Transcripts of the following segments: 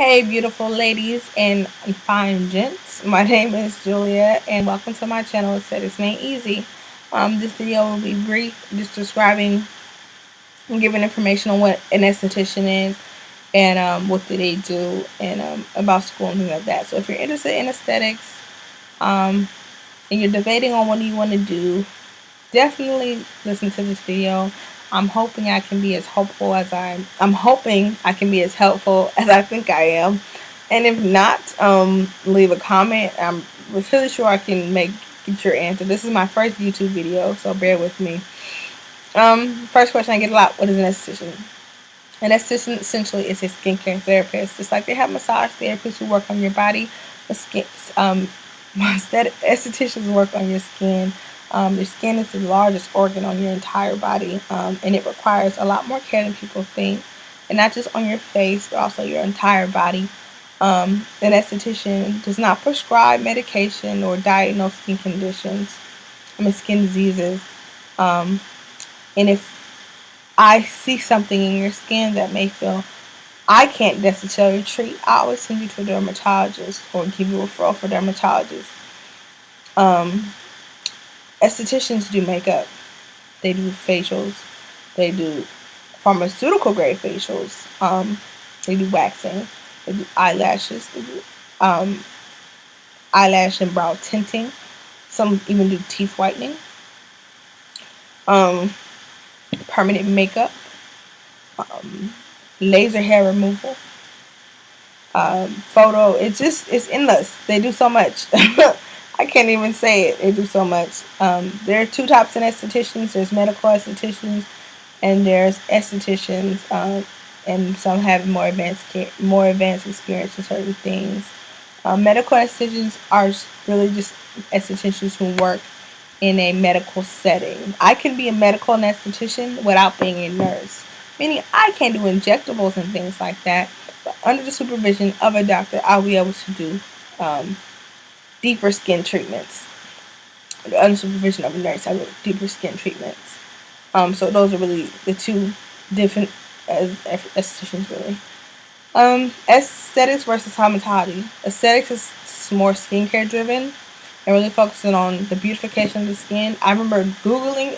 Hey, beautiful ladies and fine gents. My name is Julia, and welcome to my channel, Aesthetics Made Easy. This video will be brief, just describing and giving information on what an esthetician is and what do they do and about school and things like that. So if you're interested in aesthetics um, and you're debating on what you want to do, definitely listen to this video. I'm hoping I can be as helpful as I'm hoping I can be as helpful as I think I am. And if not, leave a comment. I'm really sure I can get your answer. This is my first YouTube video, so bear with me. First question I get a lot: what is an esthetician? An esthetician essentially is a skincare therapist. Just like they have massage therapists who work on your body, the skin, estheticians work on your skin. Your skin is the largest organ on your entire body, and it requires a lot more care than people think. And not just on your face, but also your entire body. An esthetician does not prescribe medication or diagnose skin diseases. And if I see something in your skin that may feel I can't necessarily treat, I always send you to a dermatologist or give you a referral for dermatologist. Estheticians do makeup, they do facials, they do pharmaceutical grade facials, they do waxing, they do eyelashes, they do eyelash and brow tinting, some even do teeth whitening, permanent makeup, laser hair removal, photo. It's endless. They do so much. I can't even say it. They do so much. There are two types of estheticians. There's medical estheticians, and there's estheticians, and some have more advanced experience in certain things. Medical estheticians are really just estheticians who work in a medical setting. I can be a medical esthetician without being a nurse, meaning I can do injectables and things like that, but under the supervision of a doctor, I'll be able to do deeper skin treatments. Under the supervision of a nurse, I do deeper skin treatments. So those are really the two different estheticians, really. Aesthetics versus dermatology. Aesthetics is more skincare driven and really focusing on the beautification of the skin. I remember Googling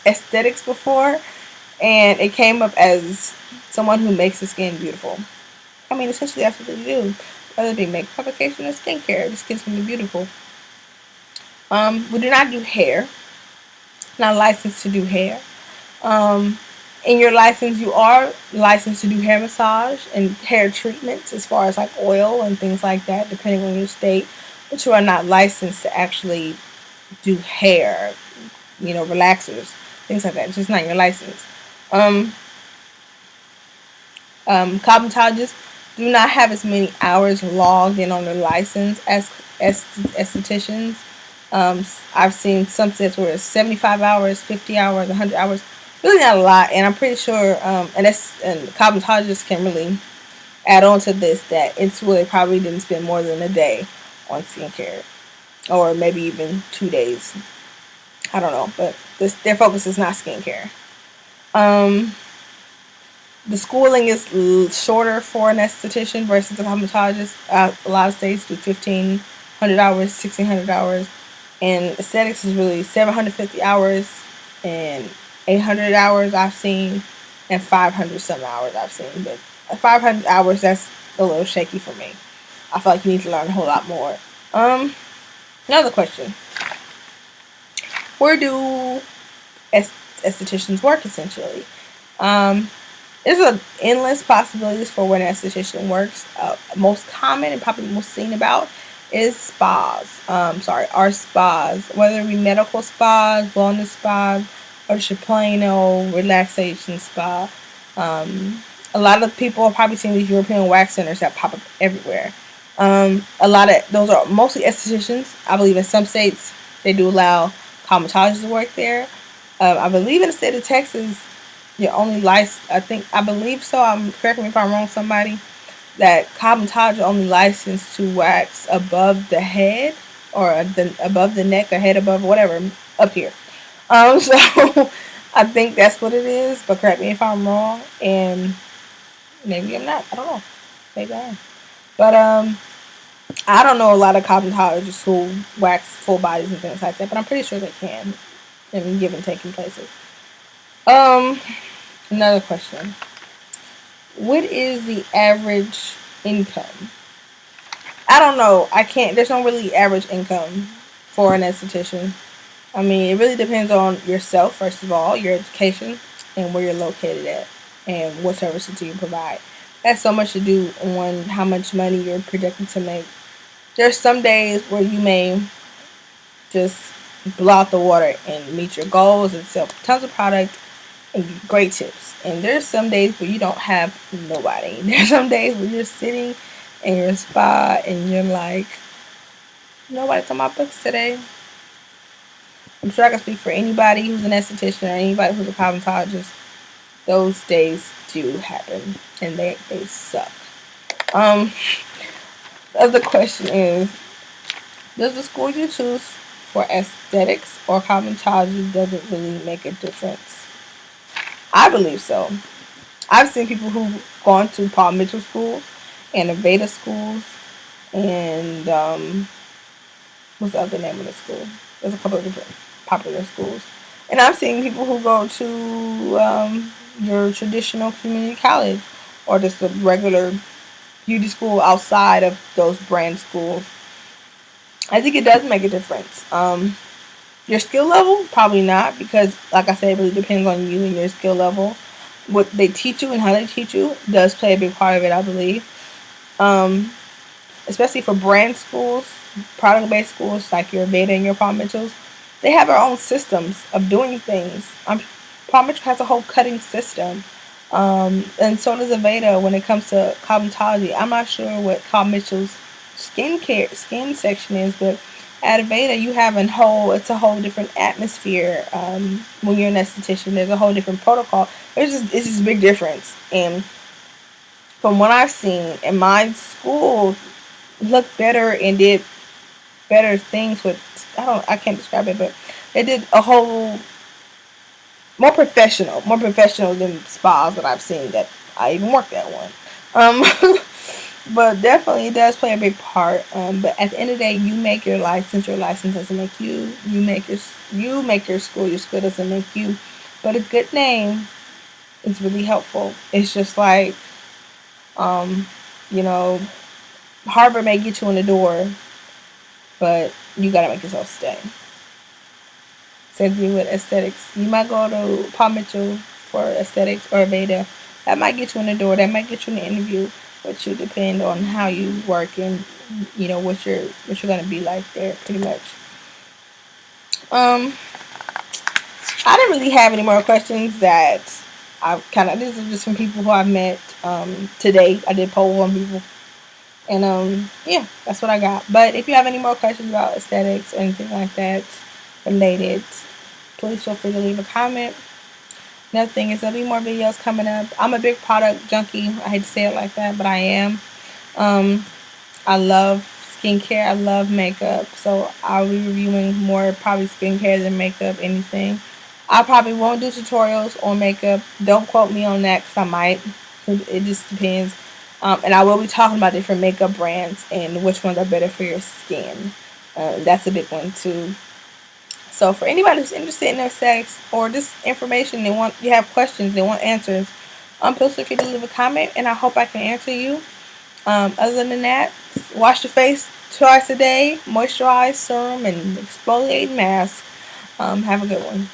aesthetics before, and it came up as someone who makes the skin beautiful. I mean, essentially that's what they do. Whether it be makeup application or skincare, the skin's going to be beautiful. We do not do hair. Not licensed to do hair. In your license, you are licensed to do hair massage and hair treatments as far as like oil and things like that, depending on your state. But you are not licensed to actually do hair, relaxers, things like that. It's just not your license. Cosmetologists do not have as many hours logged in on their license as estheticians. I've seen some sets where it's 75 hours, 50 hours, 100 hours. Really not a lot, and I'm pretty sure, and cosmetologists can really add on to this, that it's really probably didn't spend more than a day on skincare, or maybe even 2 days. I don't know, but their focus is not skincare. The schooling is shorter for an esthetician versus a cosmetologist. A lot of states do 1,500 hours, 1,600 hours, and aesthetics is really 750 hours and 800 hours I've seen, and 500 some hours I've seen. But 500 hours, that's a little shaky for me. I feel like you need to learn a whole lot more. Another question: where do estheticians work? Essentially, there's an endless possibilities for where an esthetician works. Most common and probably most seen about is spas. Are spas, whether it be medical spas, wellness spas, or just your plain old relaxation spa. A lot of people have probably seen these European wax centers that pop up everywhere. A lot of those are mostly estheticians. I believe in some states they do allow cosmetologists to work there. I believe in the state of Texas, you're only licensed. I believe so. Correct me if I'm wrong, somebody. That cosmetologists are only licensed to wax above the head, or above the neck, or head above, whatever, up here. So I think that's what it is, but correct me if I'm wrong, and maybe I'm not. I don't know. Maybe I am. But I don't know a lot of cosmetologists who wax full bodies and things like that, but I'm pretty sure they can in give and taking places. Um, Another question. What is the average income? I don't know. I can't. There's no really average income for an esthetician. I mean, it really depends on yourself, first of all, your education, and where you're located at, and what services you provide. That's so much to do on how much money you're projected to make. There's some days where you may just blow out the water and meet your goals and sell tons of product and get great tips. And there's some days where you don't have nobody. There's some days where you're sitting in your spa and you're like, nobody's on my books today. I'm sure I can speak for anybody who's an esthetician or anybody who's a cosmetologist. Those days do happen, and they suck. Um, the other question is, does the school you choose for aesthetics or cosmetology doesn't really make a difference? I believe so. I've seen people who've gone to Paul Mitchell schools and Aveda schools and what's the other name of the school? There's a couple of different popular schools. And I've seen people who go to your traditional community college or just a regular beauty school outside of those brand schools. I think it does make a difference. Your skill level, probably not, because like I said, it really depends on you and your skill level. What they teach you and how they teach you does play a big part of it, I believe. Um, Especially for brand schools, product-based schools like your Veda and your Paul Mitchells, they have their own systems of doing things. Paul Mitchell has a whole cutting system, and so does Aveda when it comes to cosmetology. I'm not sure what Paul Mitchell's skin section is, but at Aveda you have it's a whole different atmosphere. When you're an esthetician, there's a whole different protocol. It's just a big difference. And from what I've seen, in my school looked better and did better things with I can't describe it, but they did a whole more professional than spas that I've seen that I even worked at one. But definitely it does play a big part. But at the end of the day, you make your license. Your license doesn't make you. You make your school. Your school doesn't make you. But a good name is really helpful. It's just like, um, you know, Harvard may get you in the door, but you gotta make yourself stay. Same thing with aesthetics. You might go to Paul Mitchell for aesthetics or Veda. That might get you in the door. That might get you in the interview. But you depend on how you work and what you're gonna be like there, pretty much. Um, I didn't really have any more questions that this is just from people who I've met today. I did poll on people. And yeah, that's what I got. But if you have any more questions about aesthetics or anything like that related, please feel free to leave a comment. Another thing is there'll be more videos coming up. I'm a big product junkie. I hate to say it like that, but I am. I love skincare. I love makeup. So I'll be reviewing more probably skincare than makeup, anything. I probably won't do tutorials on makeup. Don't quote me on that because I might. It just depends. And I will be talking about different makeup brands and which ones are better for your skin. That's a big one too. So for anybody who's interested in their sex or just information, you have questions, they want answers, feel free to leave a comment, and I hope I can answer you. Other than that, wash your face twice a day, moisturize, serum, and exfoliate mask. Have a good one.